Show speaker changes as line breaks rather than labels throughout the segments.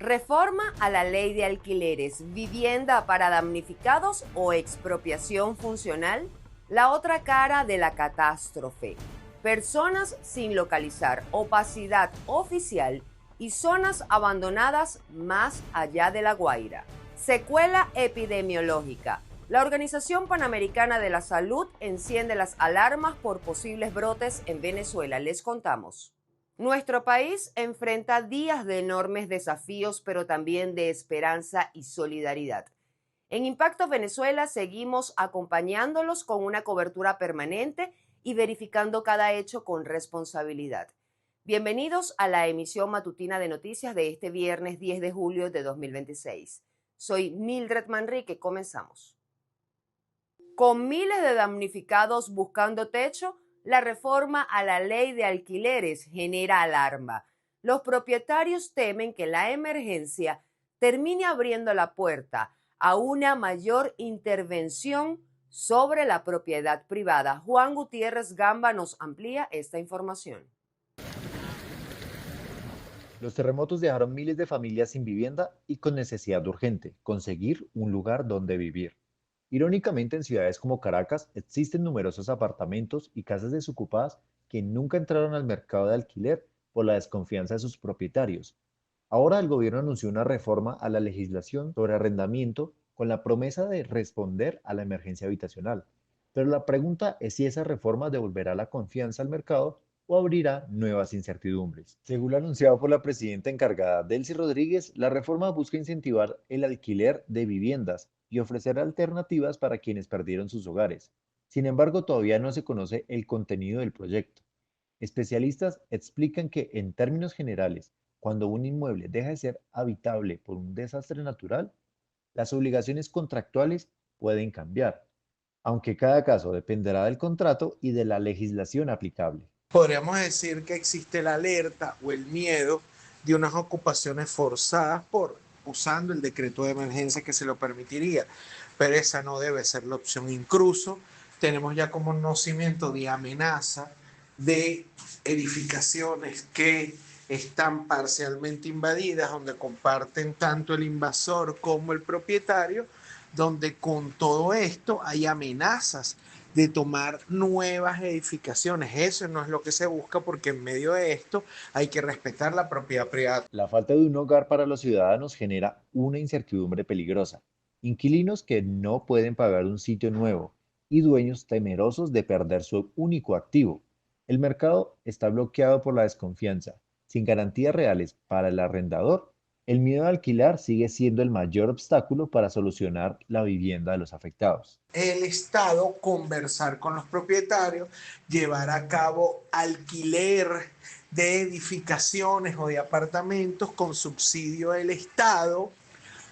Reforma a la ley de alquileres, vivienda para damnificados o expropiación funcional. La otra cara de la catástrofe. Personas sin localizar, opacidad oficial y zonas abandonadas más allá de La Guaira. Secuela epidemiológica. La Organización Panamericana de la Salud enciende las alarmas por posibles brotes en Venezuela. Les contamos. Nuestro país enfrenta días de enormes desafíos, pero también de esperanza y solidaridad. En Impacto Venezuela seguimos acompañándolos con una cobertura permanente y verificando cada hecho con responsabilidad. Bienvenidos a la emisión matutina de noticias de este viernes 10 de julio de 2026. Soy Mildred Manrique, comenzamos. Con miles de damnificados buscando techo, la reforma a la ley de alquileres genera alarma. Los propietarios temen que la emergencia termine abriendo la puerta a una mayor intervención sobre la propiedad privada. Juan Gutiérrez Gamba nos amplía esta información.
Los terremotos dejaron miles de familias sin vivienda y con necesidad urgente, conseguir un lugar donde vivir. Irónicamente, en ciudades como Caracas existen numerosos apartamentos y casas desocupadas que nunca entraron al mercado de alquiler por la desconfianza de sus propietarios. Ahora el gobierno anunció una reforma a la legislación sobre arrendamiento con la promesa de responder a la emergencia habitacional. Pero la pregunta es si esa reforma devolverá la confianza al mercado o abrirá nuevas incertidumbres. Según lo anunciado por la presidenta encargada Delcy Rodríguez, la reforma busca incentivar el alquiler de viviendas y ofrecer alternativas para quienes perdieron sus hogares. Sin embargo, todavía no se conoce el contenido del proyecto. Especialistas explican que, en términos generales, cuando un inmueble deja de ser habitable por un desastre natural, las obligaciones contractuales pueden cambiar, aunque cada caso dependerá del contrato y de la legislación aplicable.
Podríamos decir que existe la alerta o el miedo de unas ocupaciones forzadas por usando el decreto de emergencia que se lo permitiría, pero esa no debe ser la opción. Incluso tenemos ya como conocimiento de amenaza de edificaciones que están parcialmente invadidas, donde comparten tanto el invasor como el propietario, donde con todo esto hay amenazas de tomar nuevas edificaciones. Eso no es lo que se busca, porque en medio de esto hay que respetar la propiedad privada.
La falta de un hogar para los ciudadanos genera una incertidumbre peligrosa. Inquilinos que no pueden pagar un sitio nuevo y dueños temerosos de perder su único activo. El mercado está bloqueado por la desconfianza. Sin garantías reales para el arrendador, el miedo a alquilar sigue siendo el mayor obstáculo para solucionar la vivienda de los afectados.
El Estado conversar con los propietarios, llevar a cabo alquiler de edificaciones o de apartamentos con subsidio del Estado,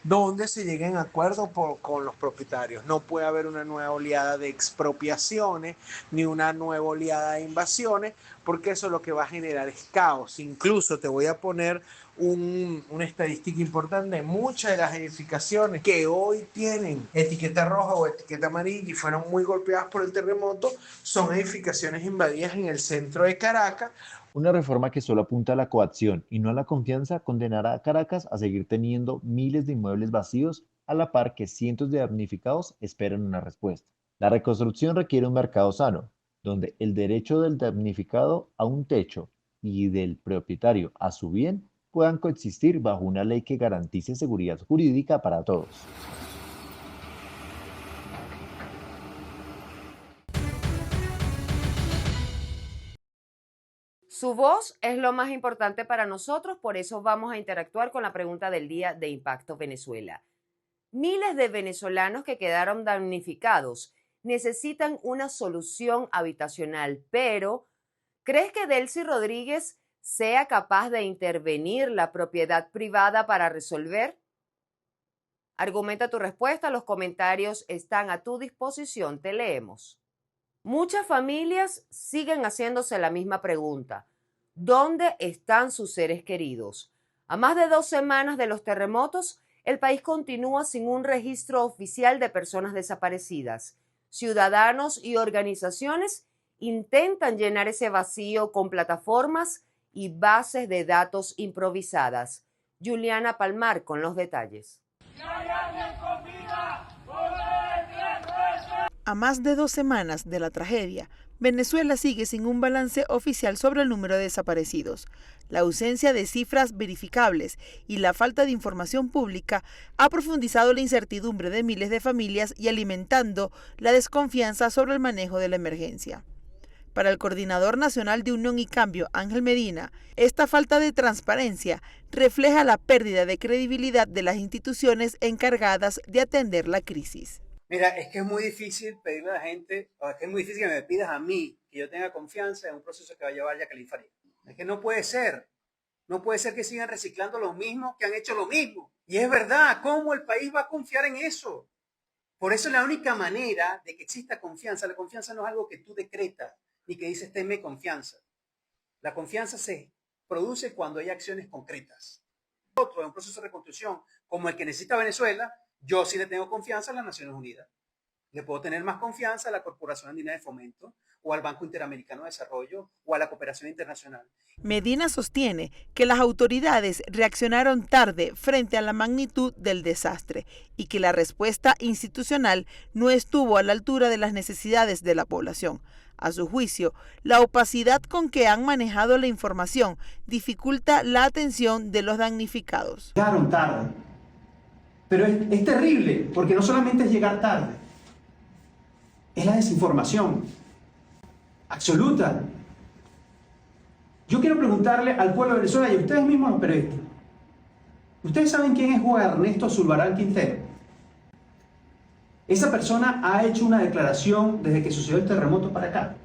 donde se lleguen a acuerdos con los propietarios. No puede haber una nueva oleada de expropiaciones ni una nueva oleada de invasiones, porque eso lo que va a generar es caos. Incluso te voy a poner una estadística importante: muchas de las edificaciones que hoy tienen etiqueta roja o etiqueta amarilla y fueron muy golpeadas por el terremoto son edificaciones invadidas en el centro de Caracas.
Una reforma que solo apunta a la coacción y no a la confianza condenará a Caracas a seguir teniendo miles de inmuebles vacíos a la par que cientos de damnificados esperan una respuesta. La reconstrucción requiere un mercado sano, donde el derecho del damnificado a un techo y del propietario a su bien puedan coexistir bajo una ley que garantice seguridad jurídica para todos.
Su voz es lo más importante para nosotros, por eso vamos a interactuar con la pregunta del día de Impacto Venezuela. Miles de venezolanos que quedaron damnificados necesitan una solución habitacional, pero ¿crees que Delcy Rodríguez sea capaz de intervenir la propiedad privada para resolver? Argumenta tu respuesta, los comentarios están a tu disposición, te leemos. Muchas familias siguen haciéndose la misma pregunta: ¿dónde están sus seres queridos? A más de 2 semanas de los terremotos, el país continúa sin un registro oficial de personas desaparecidas. Ciudadanos y organizaciones intentan llenar ese vacío con plataformas y bases de datos improvisadas. Juliana Palmar con los detalles.
A más de 2 semanas de la tragedia, Venezuela sigue sin un balance oficial sobre el número de desaparecidos. La ausencia de cifras verificables y la falta de información pública ha profundizado la incertidumbre de miles de familias y alimentando la desconfianza sobre el manejo de la emergencia. Para el coordinador nacional de Unión y Cambio, Ángel Medina, esta falta de transparencia refleja la pérdida de credibilidad de las instituciones encargadas de atender la crisis.
Mira, es que es muy difícil pedirle a la gente, o es que es muy difícil que me pidas a mí que yo tenga confianza en un proceso que va a llevar Jacqueline Faría. Es que no puede ser. No puede ser que sigan reciclando lo mismo, que han hecho lo mismo. Y es verdad, ¿cómo el país va a confiar en eso? Por eso la única manera de que exista confianza, la confianza no es algo que tú decretas, ni que dices tenme confianza. La confianza se produce cuando hay acciones concretas. Otro, en un proceso de reconstrucción como el que necesita Venezuela, yo sí le tengo confianza a las Naciones Unidas. Le puedo tener más confianza a la Corporación Andina de Fomento, o al Banco Interamericano de Desarrollo, o a la cooperación internacional.
Medina sostiene que las autoridades reaccionaron tarde frente a la magnitud del desastre y que la respuesta institucional no estuvo a la altura de las necesidades de la población. A su juicio, la opacidad con que han manejado la información dificulta la atención de los damnificados.
Llegaron tarde, pero es terrible porque no solamente es llegar tarde, es la desinformación absoluta. Yo quiero preguntarle al pueblo de Venezuela y a ustedes mismos los periodistas, ¿ustedes saben quién es Juan Ernesto Zulbarán Quintero? Esa persona ha hecho una declaración desde que sucedió el terremoto para acá.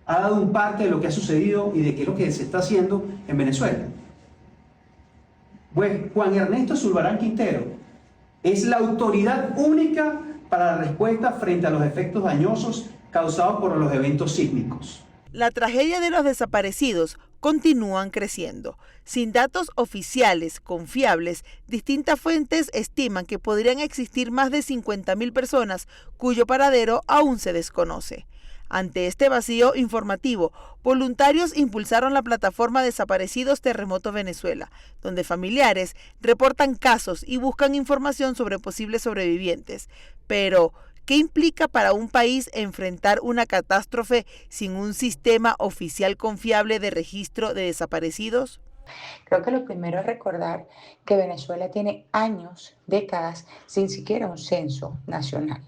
Ha dado un parte de lo que ha sucedido y de qué es lo que se está haciendo en Venezuela. Pues Juan Ernesto Zulbarán Quintero es la autoridad única para la respuesta frente a los efectos dañosos causados por los eventos sísmicos.
La tragedia de los desaparecidos continúan creciendo. Sin datos oficiales confiables, distintas fuentes estiman que podrían existir más de 50.000 personas cuyo paradero aún se desconoce. Ante este vacío informativo, voluntarios impulsaron la plataforma Desaparecidos Terremoto Venezuela, donde familiares reportan casos y buscan información sobre posibles sobrevivientes. Pero, ¿qué implica para un país enfrentar una catástrofe sin un sistema oficial confiable de registro de desaparecidos?
Creo que lo primero es recordar que Venezuela tiene años, décadas, sin siquiera un censo nacional.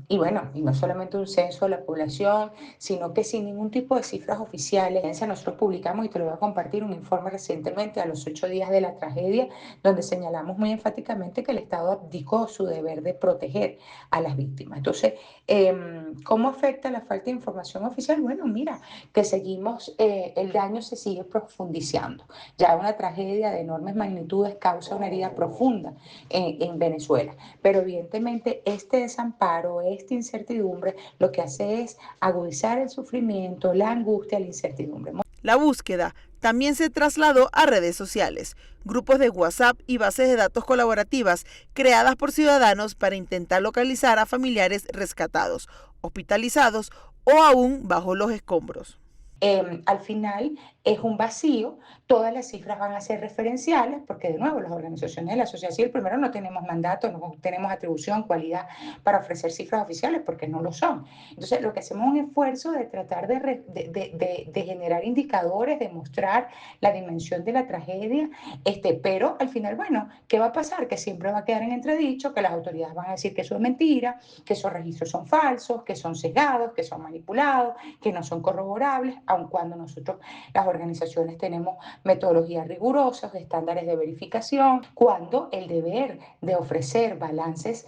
Y bueno, y no solamente un censo de la población, sino que sin ningún tipo de cifras oficiales. Nosotros publicamos, y te lo voy a compartir, un informe recientemente a los 8 días de la tragedia, donde señalamos muy enfáticamente que el Estado abdicó su deber de proteger a las víctimas. Entonces, ¿cómo afecta la falta de información oficial? Bueno, mira, que seguimos, el daño se sigue profundizando. Ya una tragedia de enormes magnitudes causa una herida profunda en Venezuela, pero evidentemente este desamparo, esta incertidumbre, lo que hace es agudizar el sufrimiento, la angustia, la incertidumbre.
La búsqueda también se trasladó a redes sociales, grupos de WhatsApp y bases de datos colaborativas creadas por ciudadanos para intentar localizar a familiares rescatados, hospitalizados o aún bajo los escombros.
Al final es un vacío, todas las cifras van a ser referenciales, porque de nuevo las organizaciones de la sociedad civil primero no tenemos mandato, no tenemos atribución, cualidad para ofrecer cifras oficiales, porque no lo son. Entonces lo que hacemos es un esfuerzo de tratar de generar indicadores, de mostrar la dimensión de la tragedia, pero al final, bueno, ¿qué va a pasar? Que siempre va a quedar en entredicho, que las autoridades van a decir que eso es mentira, que esos registros son falsos, que son sesgados, que son manipulados, que no son corroborables, aun cuando nosotros, las organizaciones, tenemos metodologías rigurosas, estándares de verificación, cuando el deber de ofrecer balances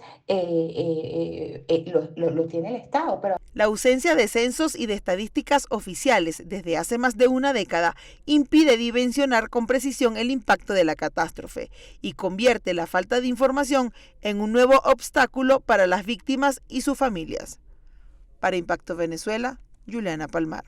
lo tiene el Estado. Pero
la ausencia de censos y de estadísticas oficiales desde hace más de una década impide dimensionar con precisión el impacto de la catástrofe y convierte la falta de información en un nuevo obstáculo para las víctimas y sus familias. Para Impacto Venezuela, Juliana Palmar.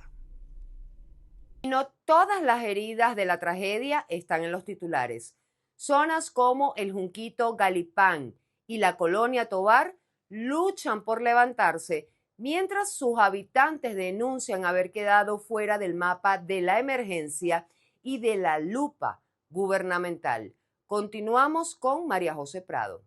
No todas las heridas de la tragedia están en los titulares. Zonas como el Junquito Galipán y la Colonia Tovar luchan por levantarse, mientras sus habitantes denuncian haber quedado fuera del mapa de la emergencia y de la lupa gubernamental. Continuamos con María José Prado.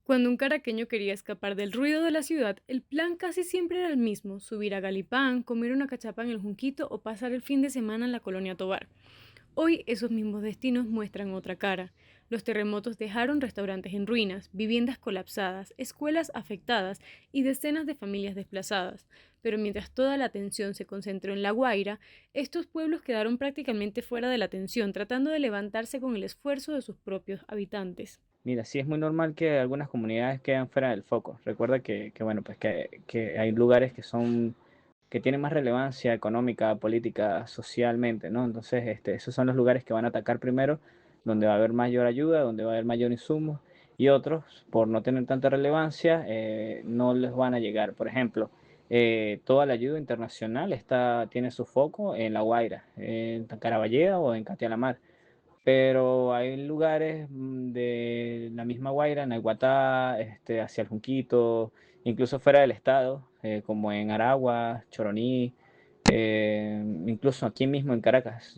Cuando un caraqueño quería escapar del ruido de la ciudad, el plan casi siempre era el mismo: subir a Galipán, comer una cachapa en el Junquito o pasar el fin de semana en la Colonia Tovar. Hoy esos mismos destinos muestran otra cara. Los terremotos dejaron restaurantes en ruinas, viviendas colapsadas, escuelas afectadas y decenas de familias desplazadas. Pero mientras toda la atención se concentró en La Guaira, estos pueblos quedaron prácticamente fuera de la atención, tratando de levantarse con el esfuerzo de sus propios habitantes.
Mira, sí es muy normal que algunas comunidades queden fuera del foco. Recuerda bueno, pues que hay lugares que tienen más relevancia económica, política, socialmente, ¿no? Entonces, esos son los lugares que van a atacar primero, donde va a haber mayor ayuda, donde va a haber mayor insumo, y otros, por no tener tanta relevancia, no les van a llegar. Por ejemplo, toda la ayuda internacional tiene su foco en La Guaira, en Caraballeda o en Catialamar, pero hay lugares de la misma Guaira, en Naiguatá, hacia el Junquito, incluso fuera del estado, como en Aragua, Choroní, incluso aquí mismo en Caracas,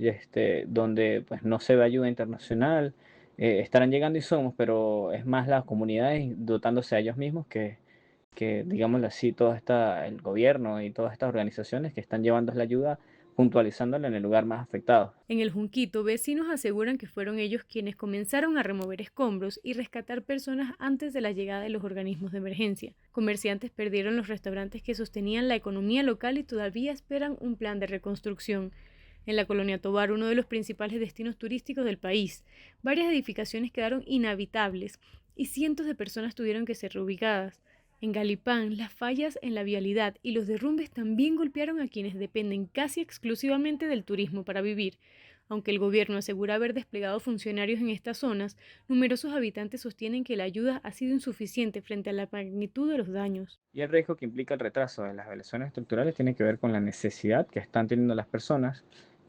donde pues no se ve ayuda internacional. Estarán llegando insumos, pero es más las comunidades dotándose a ellos mismos que digámoslo así, el gobierno y todas estas organizaciones que están llevando la ayuda, puntualizándola en el lugar más afectado.
En el Junquito, vecinos aseguran que fueron ellos quienes comenzaron a remover escombros y rescatar personas antes de la llegada de los organismos de emergencia. Comerciantes perdieron los restaurantes que sostenían la economía local y todavía esperan un plan de reconstrucción. En la Colonia Tovar, uno de los principales destinos turísticos del país, varias edificaciones quedaron inhabitables y cientos de personas tuvieron que ser reubicadas. En Galipán, las fallas en la vialidad y los derrumbes también golpearon a quienes dependen casi exclusivamente del turismo para vivir. Aunque el gobierno asegura haber desplegado funcionarios en estas zonas, numerosos habitantes sostienen que la ayuda ha sido insuficiente frente a la magnitud de los daños.
Y el riesgo que implica el retraso de las evaluaciones estructurales tiene que ver con la necesidad que están teniendo las personas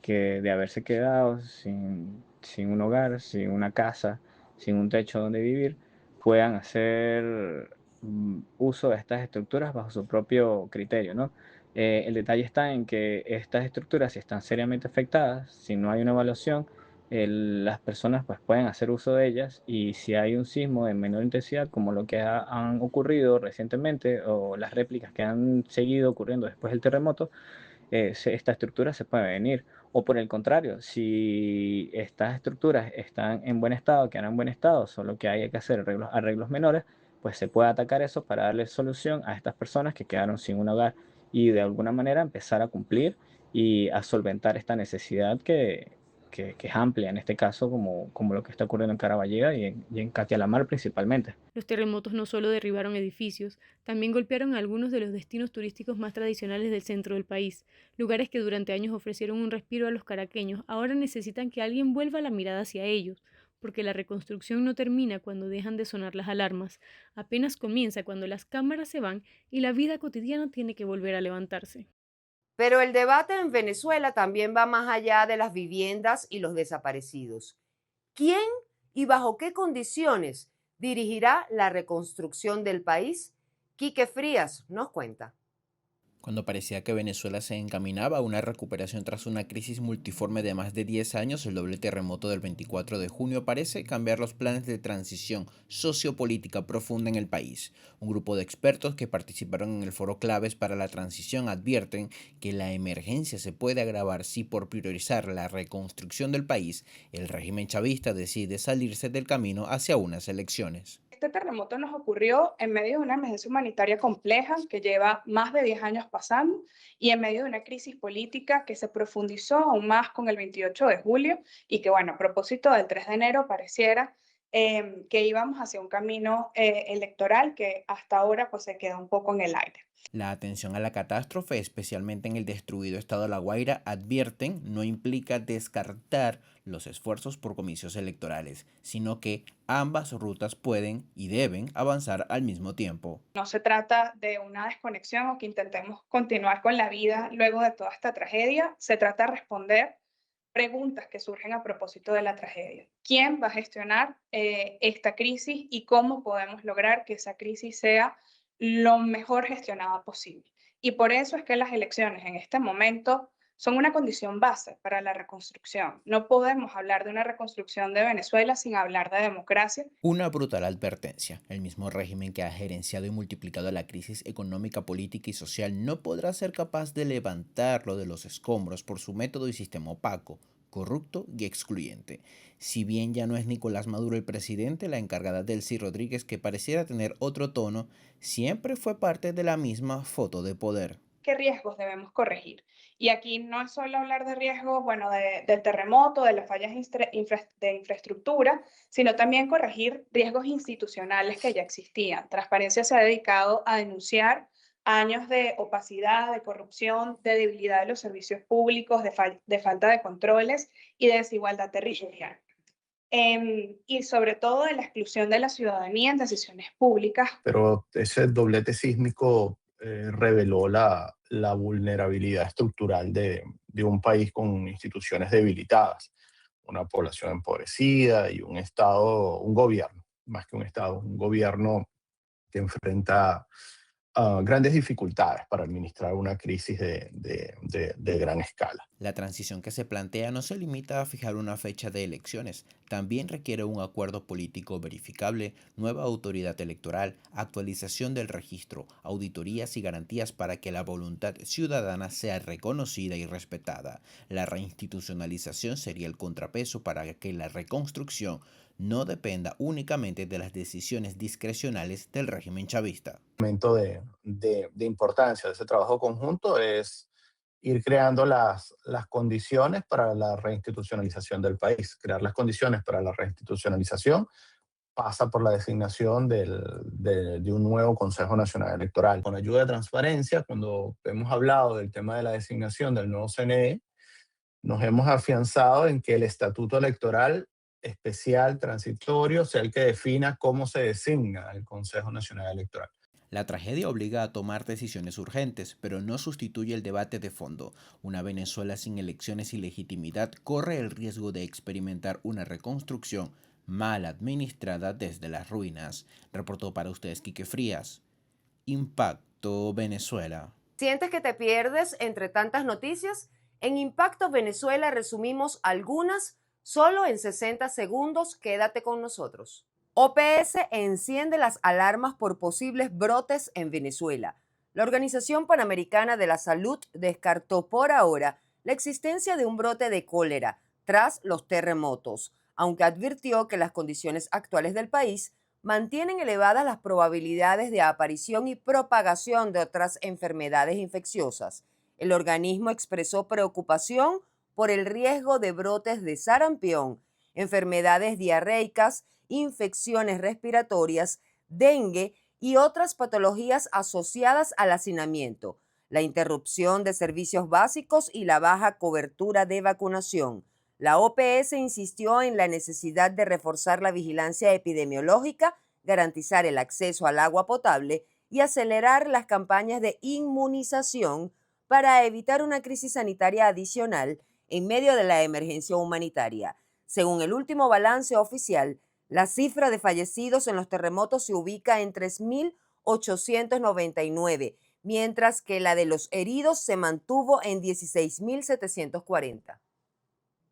de haberse quedado sin un hogar, sin una casa, sin un techo donde vivir, puedan hacer uso de estas estructuras bajo su propio criterio, ¿no? El detalle está en que estas estructuras, si están seriamente afectadas, si no hay una evaluación, las personas pues pueden hacer uso de ellas, y si hay un sismo de menor intensidad, como lo que han ocurrido recientemente o las réplicas que han seguido ocurriendo después del terremoto, esta estructura se puede venir. O por el contrario, si estas estructuras están en buen estado, quedan en buen estado, solo que hay que hacer arreglos menores, pues se puede atacar eso para darle solución a estas personas que quedaron sin un hogar, y de alguna manera empezar a cumplir y a solventar esta necesidad que es amplia en este caso, como lo que está ocurriendo en Caraballeda y en Catialamar principalmente.
Los terremotos no solo derribaron edificios, también golpearon a algunos de los destinos turísticos más tradicionales del centro del país. Lugares que durante años ofrecieron un respiro a los caraqueños ahora necesitan que alguien vuelva la mirada hacia ellos, porque la reconstrucción no termina cuando dejan de sonar las alarmas, apenas comienza cuando las cámaras se van y la vida cotidiana tiene que volver a levantarse.
Pero el debate en Venezuela también va más allá de las viviendas y los desaparecidos. ¿Quién y bajo qué condiciones dirigirá la reconstrucción del país? Quique Frías nos cuenta.
Cuando parecía que Venezuela se encaminaba a una recuperación tras una crisis multiforme de más de 10 años, el doble terremoto del 24 de junio parece cambiar los planes de transición sociopolítica profunda en el país. Un grupo de expertos que participaron en el foro Claves para la Transición advierten que la emergencia se puede agravar si, por priorizar la reconstrucción del país, el régimen chavista decide salirse del camino hacia unas elecciones.
Este terremoto nos ocurrió en medio de una emergencia humanitaria compleja que lleva más de 10 años pasando y en medio de una crisis política que se profundizó aún más con el 28 de julio y que, bueno, a propósito del 3 de enero pareciera que íbamos hacia un camino electoral que hasta ahora pues se queda un poco en el aire.
La atención a la catástrofe, especialmente en el destruido estado de La Guaira, advierten, no implica descartar los esfuerzos por comicios electorales, sino que ambas rutas pueden y deben avanzar al mismo tiempo.
No se trata de una desconexión o que intentemos continuar con la vida luego de toda esta tragedia, se trata de responder preguntas que surgen a propósito de la tragedia. ¿Quién va a gestionar esta crisis y cómo podemos lograr que esa crisis sea lo mejor gestionada posible? Y por eso es que las elecciones en este momento son una condición base para la reconstrucción. No podemos hablar de una reconstrucción de Venezuela sin hablar de democracia.
Una brutal advertencia. El mismo régimen que ha gerenciado y multiplicado la crisis económica, política y social no podrá ser capaz de levantarlo de los escombros por su método y sistema opaco, corrupto y excluyente. Si bien ya no es Nicolás Maduro el presidente, la encargada Delcy Rodríguez, que pareciera tener otro tono, siempre fue parte de la misma foto de poder.
¿Qué riesgos debemos corregir? Y aquí no es solo hablar de riesgos, bueno, del terremoto, de las fallas de infraestructura, sino también corregir riesgos institucionales que ya existían. Transparencia se ha dedicado a denunciar años de opacidad, de corrupción, de debilidad de los servicios públicos, de falta de controles y de desigualdad territorial. Y sobre todo de la exclusión de la ciudadanía en decisiones públicas.
Pero ese doblete sísmico reveló la vulnerabilidad estructural de un país con instituciones debilitadas, una población empobrecida y un gobierno, más que un Estado, un gobierno que enfrenta grandes dificultades para administrar una crisis de gran escala.
La transición que se plantea no se limita a fijar una fecha de elecciones, también requiere un acuerdo político verificable, nueva autoridad electoral, actualización del registro, auditorías y garantías para que la voluntad ciudadana sea reconocida y respetada. La reinstitucionalización sería el contrapeso para que la reconstrucción no dependa únicamente de las decisiones discrecionales del régimen chavista.
El momento de importancia de ese trabajo conjunto es ir creando las condiciones para la reinstitucionalización del país. Crear las condiciones para la reinstitucionalización pasa por la designación de un nuevo Consejo Nacional Electoral. Con ayuda de transparencia, cuando hemos hablado del tema de la designación del nuevo CNE, nos hemos afianzado en que el estatuto electoral especial, transitorio, sea el que defina cómo se designa el Consejo Nacional Electoral.
La tragedia obliga a tomar decisiones urgentes, pero no sustituye el debate de fondo. Una Venezuela sin elecciones y legitimidad corre el riesgo de experimentar una reconstrucción mal administrada desde las ruinas. Reportó para ustedes Quique Frías. Impacto Venezuela.
¿Sientes que te pierdes entre tantas noticias? En Impacto Venezuela resumimos algunas solo en 60 segundos. Quédate con nosotros. OPS enciende las alarmas por posibles brotes en Venezuela. La Organización Panamericana de la Salud descartó por ahora la existencia de un brote de cólera tras los terremotos, aunque advirtió que las condiciones actuales del país mantienen elevadas las probabilidades de aparición y propagación de otras enfermedades infecciosas. El organismo expresó preocupación por el riesgo de brotes de sarampión, enfermedades diarreicas, infecciones respiratorias, dengue y otras patologías asociadas al hacinamiento, la interrupción de servicios básicos y la baja cobertura de vacunación. La OPS insistió en la necesidad de reforzar la vigilancia epidemiológica, garantizar el acceso al agua potable y acelerar las campañas de inmunización para evitar una crisis sanitaria adicional en medio de la emergencia humanitaria. Según el último balance oficial, la cifra de fallecidos en los terremotos se ubica en 3.899, mientras que la de los heridos se mantuvo en 16.740.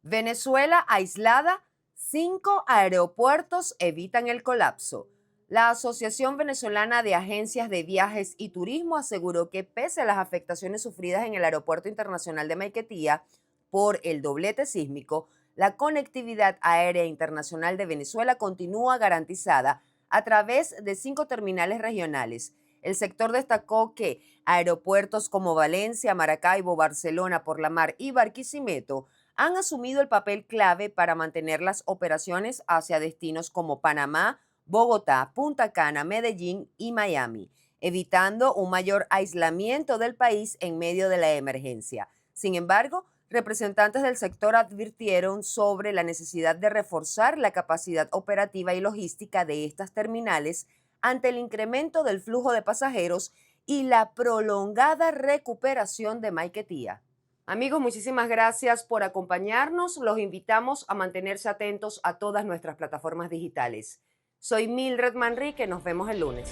Venezuela aislada, 5 aeropuertos evitan el colapso. La Asociación Venezolana de Agencias de Viajes y Turismo aseguró que pese a las afectaciones sufridas en el Aeropuerto Internacional de Maiquetía por el doblete sísmico, la conectividad aérea internacional de Venezuela continúa garantizada a través de 5 terminales regionales. El sector destacó que aeropuertos como Valencia, Maracaibo, Barcelona por la Mar y Barquisimeto han asumido el papel clave para mantener las operaciones hacia destinos como Panamá, Bogotá, Punta Cana, Medellín y Miami, evitando un mayor aislamiento del país en medio de la emergencia. Sin embargo, representantes del sector advirtieron sobre la necesidad de reforzar la capacidad operativa y logística de estas terminales ante el incremento del flujo de pasajeros y la prolongada recuperación de Maiquetía. Amigos, muchísimas gracias por acompañarnos. Los invitamos a mantenerse atentos a todas nuestras plataformas digitales. Soy Mildred Manrique, nos vemos el lunes.